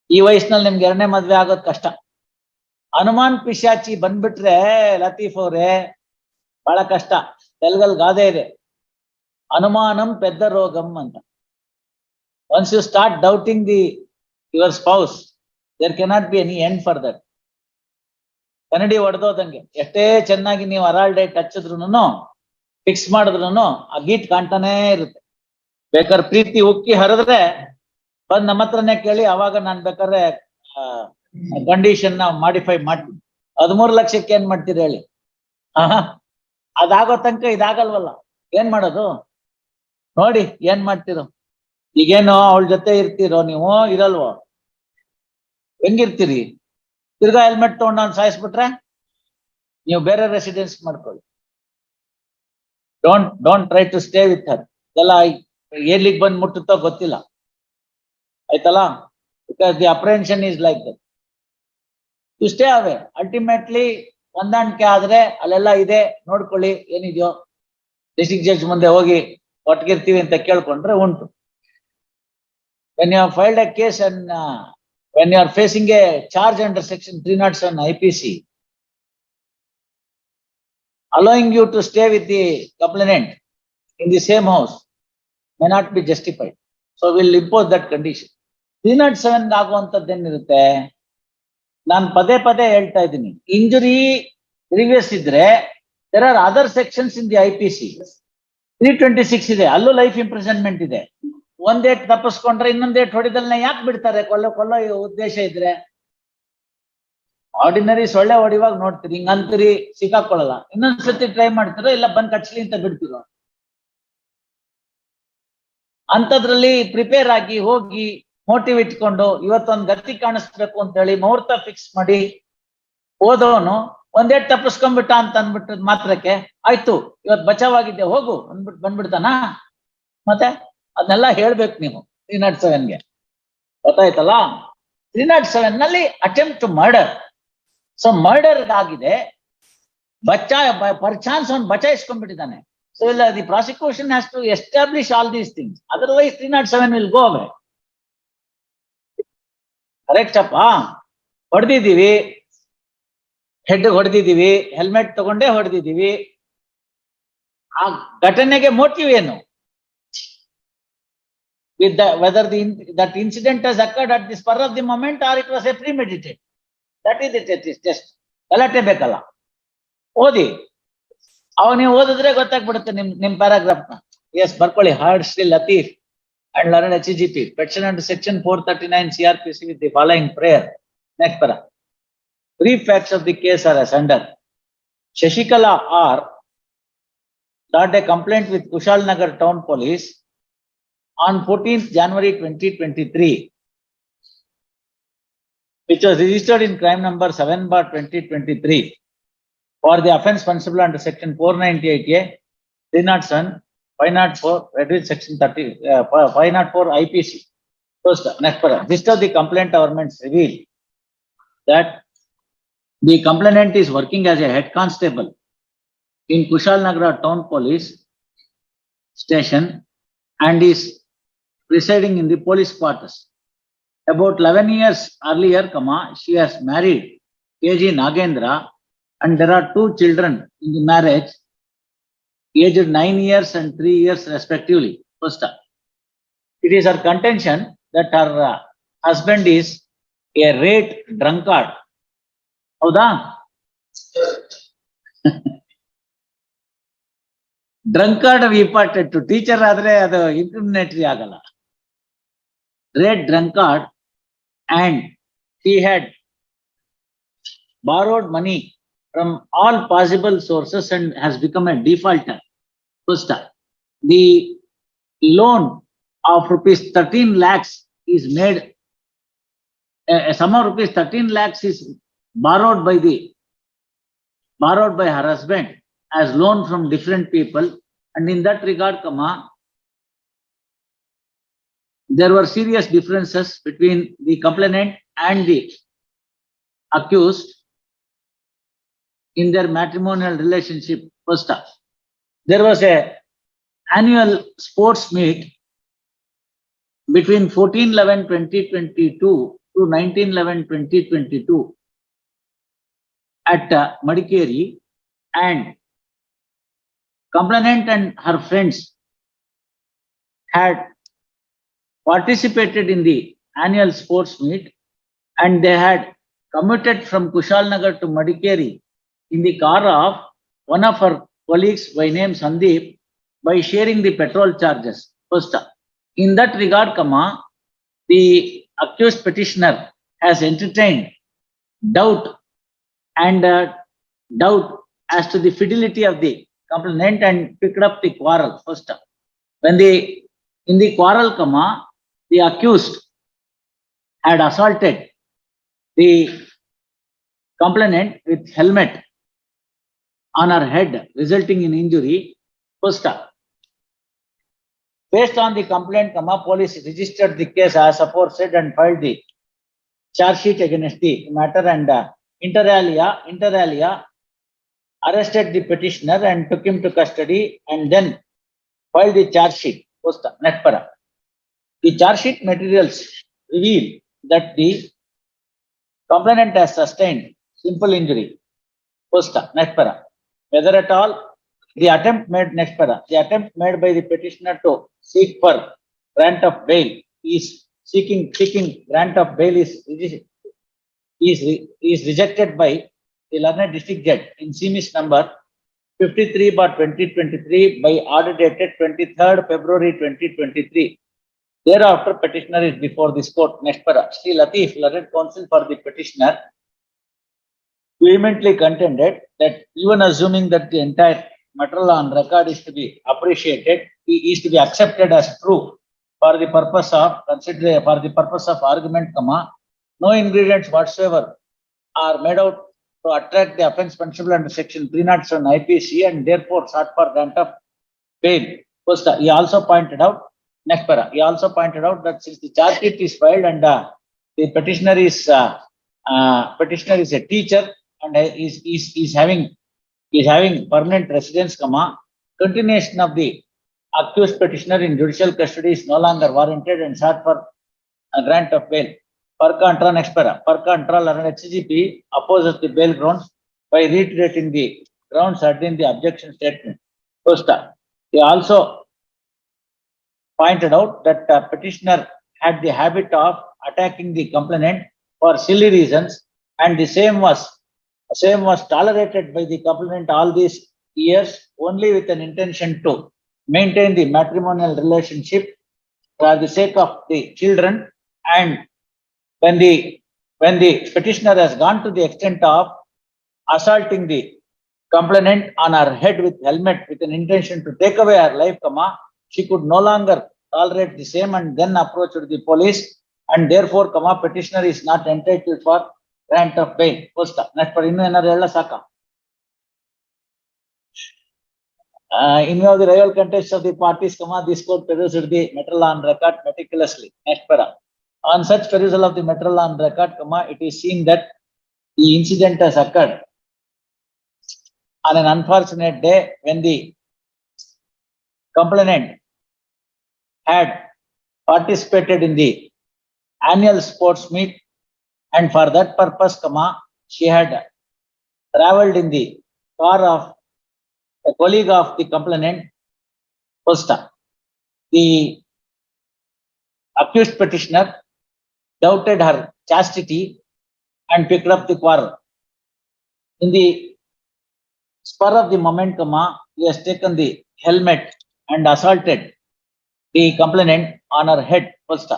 ಈ ವಯಸ್ಸಿನಲ್ಲಿ ನಿಮ್ಗೆ ಎರಡನೇ ಮದ್ವೆ ಆಗೋದ್ ಕಷ್ಟ. ಹನುಮಾನ್ ಪಿಶಾಚಿ ಬಂದ್ಬಿಟ್ರೆ ಲತೀಫ್ ಅವ್ರೆ ಬಹಳ ಕಷ್ಟ. ತೆಲುಗಲ್ ಗಾದೆ ಇದೆ, ಅನುಮಾನಂ ಪೆದ್ದ ರೋಗಂ ಅಂತ. Once you start doubting your spouse, there cannot be any end for that. ಕನ್ನಡಿ ಹೊಡೆದೋದಂಗೆ, ಎಷ್ಟೇ ಚೆನ್ನಾಗಿ ನೀವು ಅರಾಲ್ ಡೇಟ್ ಹಚ್ಚಿದ್ರು ಫಿಕ್ಸ್ ಮಾಡಿದ್ರು ಆ ಗೀಟ್ ಕಾಣ್ತಾನೇ ಇರುತ್ತೆ. ಬೇಕಾದ್ರೆ ಪ್ರೀತಿ ಉಕ್ಕಿ ಹರಿದ್ರೆ ಬಂದ್ ನಮ್ಮ ಹತ್ರನೇ ಕೇಳಿ, ಅವಾಗ ನಾನ್ ಬೇಕಾದ್ರೆ ಕಂಡೀಷನ್ ಮಾಡಿಫೈ ಮಾಡ್ತೀನಿ. 13 ಲಕ್ಷಕ್ಕೆ ಏನ್ ಮಾಡ್ತೀರಿ ಹೇಳಿ? ಅದಾಗೋ ತನಕ ಇದಾಗಲ್ವಲ್ಲ, ಏನ್ ಮಾಡೋದು ನೋಡಿ, ಏನ್ ಮಾಡ್ತಿರೋ? ಈಗೇನು ಅವಳ ಜೊತೆ ಇರ್ತೀರೋ ನೀವು, ಇರಲ್ವೋ? ಹೆಂಗಿರ್ತೀರಿ? ತಿರ್ಗಾ ಹೆಲ್ಮೆಟ್ ತಗೊಂಡು ನಾನು ಸಾಯಿಸ್ಬಿಟ್ರೆ ನೀವು ಬೇರೆ ರೆಸಿಡೆನ್ಸ್ ಮಾಡ್ಕೊಳ್ಳಿ. Don't try to stay with her. ಎಲ್ಲ ಎಲ್ಲಿಗೆ ಬಂದ್ ಮುಟ್ಟುತ್ತೋ ಗೊತ್ತಿಲ್ಲ, ಆಯ್ತಲ್ಲ? Because the apprehension is like that. To stay away. Ultimately ಹೊಂದಾಣಿಕೆ ಆದ್ರೆ ಅಲ್ಲೆಲ್ಲ ಇದೆ, ನೋಡ್ಕೊಳ್ಳಿ ಏನಿದೆಯೋ. ಡಿಸ್ಟ್ರಿಕ್ಟ್ ಜಡ್ಜ್ ಮುಂದೆ ಹೋಗಿ ಒಟ್ಟಿಗಿರ್ತೀವಿ ಅಂತ ಕೇಳ್ಕೊಂಡ್ರೆ ಉಂಟು. when you have filed a case and when you are facing a charge under section 307 IPC, allowing you to stay with the complainant in the same house may not be justified. So we'll impose that condition. 307 ಆಗುವಂತದ್ದೇನಿರುತ್ತೆ, ನಾನು ಪದೇ ಪದೇ ಹೇಳ್ತಾ ಇದ್ದೀನಿ, injury grievous ಇದ್ರೆ there are other sections in the IPC. 326 ಇದೆ, ಅಲ್ಲೂ life imprisonment ಇದೆ. ಒಂದೇಟ್ ತಪ್ಪಿಸ್ಕೊಂಡ್ರೆ ಇನ್ನೊಂದೇಟ್ ಹೊಡಿದಲ್ನ ಯಾಕೆ ಬಿಡ್ತಾರೆ? ಕೊಲ್ಲೋ ಉದ್ದೇಶ ಇದ್ರೆ. ಆರ್ಡಿನರಿ ಸೊಳ್ಳೆ ಹೊಡಿವಾಗ ನೋಡ್ತೀರಿ, ಹಿಂಗ ಅಂತೀರಿ, ಸಿಕ್ಕಾಕೊಳ್ಳಲ್ಲ. ಇನ್ನೊಂದ್ಸತಿ ಟ್ರೈ ಮಾಡ್ತಿರೋ, ಇಲ್ಲ ಬಂದ್ ಕಚ್ಲಿ ಅಂತ ಬಿಡ್ತಿರೋ. ಅಂತದ್ರಲ್ಲಿ ಪ್ರಿಪೇರ್ ಆಗಿ ಹೋಗಿ ಮೋಟಿವ್ ಇಟ್ಕೊಂಡು ಇವತ್ತೊಂದ್ ಗತಿ ಕಾಣಿಸ್ಬೇಕು ಅಂತ ಹೇಳಿ ಮುಹೂರ್ತ ಫಿಕ್ಸ್ ಮಾಡಿ ಓದೋನು ಒಂದೇಟ್ ತಪ್ಪಿಸ್ಕೊಂಡ್ಬಿಟ್ಟ ಅಂತ ಅಂದ್ಬಿಟ್ಟ ಮಾತ್ರಕ್ಕೆ ಆಯ್ತು ಇವತ್ ಬಚಾವಾಗಿದ್ದೆ ಹೋಗು ಅಂದ್ಬಿಟ್ಟು ಬಂದ್ಬಿಡ್ತಾನ? ಮತ್ತೆ ಅದನ್ನೆಲ್ಲ ಹೇಳ್ಬೇಕು ನೀವು 307ಗೆ. ಗೊತ್ತಾಯ್ತಲ್ಲ? 307 ನಲ್ಲಿ attempt to murder. So murder ಆಗಿದೆ, ಪರ್ ಚಾನ್ಸ್ ಅವ್ನು ಬಚಾಯಿಸ್ಕೊಂಡ್ಬಿಟ್ಟಿದ್ದಾನೆ. ಸೊ ಇಲ್ಲ, the prosecution has to establish all these things, otherwise 307 will go away. Correct ಅಪ್ಪ? ಹೊಡೆದಿದ್ದೀವಿ, ಹೆಡ್ ಹೊಡೆದಿದ್ದೀವಿ, ಹೆಲ್ಮೆಟ್ ತಗೊಂಡೇ ಹೊಡೆದಿದ್ದೀವಿ. ಆ ಘಟನೆಗೆ ಮೋಟಿವ್ ಏನು? with the whether that incident has occurred at the spur of the moment or it was a premeditated, that is the test. ಗಲಾಟೆ ಬೇಕಲ್ಲ, ಓದಿ. ಅವಾಗ ನೀವು ಓದಿದ್ರೆ ಗೊತ್ತಾಗ್ಬಿಡುತ್ತೆ ನಿಮ್ ಪ್ಯಾರಾಗ್ರಾಫ್ ನ. ಎಸ್, ಬರ್ಕೊಳ್ಳಿ. Heard Shri Latif and learned HGP petition under section 439 CRPC with the following prayer. Next para. Brief facts of the case are as under. Shashikala R lodged a complaint with Kushal Nagar Town Police on 14th January 2023, which was registered in crime number 7/2023 for the offence punishable under section 498A, 307, 504, read section 30, 504 IPC. First, next para. List of the complaint governments reveal that the complainant is working as a head constable in Kushal Nagar Town Police Station and is residing in the police quarters. About 11 years earlier, she has married KG Nagendra and there are 2 children in the marriage, aged 9 years and 3 years respectively. First, it is her contention that her husband is a rate drunkard. Howda? Drunkard important to teacher adre adu incriminatory agala. Red drunkard, and he had borrowed money from all possible sources and has become a defaulter. First, the loan of rupees 13 lakhs is made, a sum of rupees 13 lakhs is borrowed by her husband as loan from different people, and in that regard, there were serious differences between the complainant and the accused in their matrimonial relationship. First, there was a annual sports meet between 14/11/2022 to 19/11/2022 at Madikeri, and complainant and her friends had participated in the annual sports meet, and they had commuted from Kushalnagar to Madikeri in the car of one of her colleagues by name Sandeep by sharing the petrol charges. First, in that regard, the accused petitioner has entertained doubt doubt as to the fidelity of the complainant and picked up the quarrel. First, when in the quarrel, the accused had assaulted the complainant with helmet on her head, resulting in injury. First, based on the complaint, police registered the case as aforesaid and filed the charge sheet against the matter, and inter alia arrested the petitioner and took him to custody, and then filed the charge sheet. First, Netpara. The charge sheet materials reveal that the complainant has sustained simple injury. First, Netpara. Whether at all the attempt made by the petitioner to seek for grant of bail is seeking grant of bail is rejected by the learned district judge in CMIS number 53/2023 by order dated 23rd February 2023. Thereafter, petitioner is before this court. Next para. Sri Latif, learned counsel for the petitioner, vehemently contended that even assuming that the entire material on record is to be appreciated, is to be accepted as true for the purpose of argument, no ingredients whatsoever are made out to attract the offence punishable under section 307 IPC, and therefore sought for grant of bail. First, he also pointed out that since the charge sheet is filed and the petitioner is a teacher and is having permanent residence, continuation of the accused petitioner in judicial custody is no longer warranted and sought for a grant of bail. Per contra, learned HCGP opposes the bail grounds by reiterating the grounds in the objection statement. First, he also pointed out that petitioner had the habit of attacking the complainant for silly reasons, and the same was tolerated by the complainant all these years only with an intention to maintain the matrimonial relationship for the sake of the children. And when the petitioner has gone to the extent of assaulting the complainant on her head with helmet with an intention to take away her life, she could no longer tolerate the same and then approached the police, and therefore, petitioner is not entitled for grant of bail. First, next for in view of the rival context of the parties, this court perused the material on record meticulously. Next para. On such perusal of the material on record, it is seen that the incident has occurred on an unfortunate day when the complainant had participated in the annual sports meet, and for that purpose, she had traveled in the car of a colleague of the complainant. First, the accused petitioner doubted her chastity and picked up the quarrel. In the spur of the moment, he has taken the helmet and assaulted the complainant on her head. First,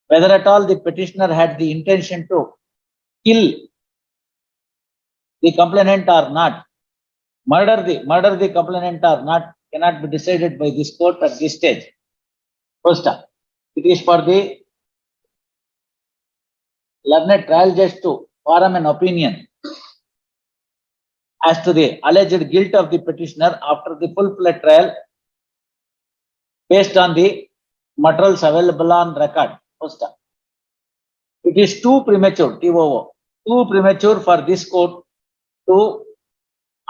whether at all the petitioner had the intention to kill the complainant or not, murder the complainant or not, cannot be decided by this court at this stage. First, it is for the learned trial judge to form an opinion as to the alleged guilt of the petitioner after the full-fledged trial based on the materials available on record. First, it is too premature for this court to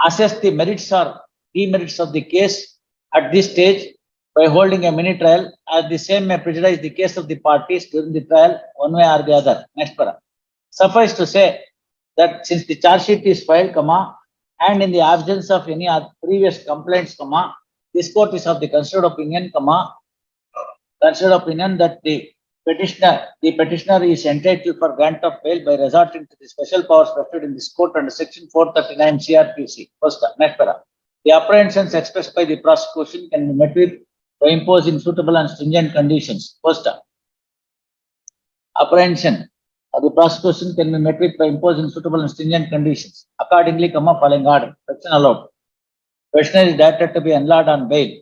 assess the merits or demerits of the case at this stage, by holding a mini trial, as the same may prejudice the case of the parties during the trial one way or the other. Next para. Suffice to say that since the charge sheet is filed, comma, and in the absence of any previous complaints, comma, this court is of the considered opinion, comma, considered opinion that the petitioner is entitled for grant of bail by resorting to the special powers vested in this court under section 439 CRPC. First, next para. The apprehensions expressed by the prosecution can be met with by imposing suitable and stringent conditions. First, apprehension of the prosecution can be met with by imposing suitable and stringent conditions. Accordingly, comma, following order. Section allowed. Petitioner is directed to be enlarged on bail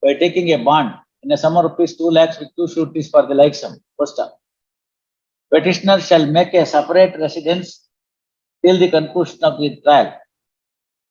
by taking a bond in a sum of rupees 2 lakhs with 2 sureties for the like sum. First, petitioner shall make a separate residence till the conclusion of the trial.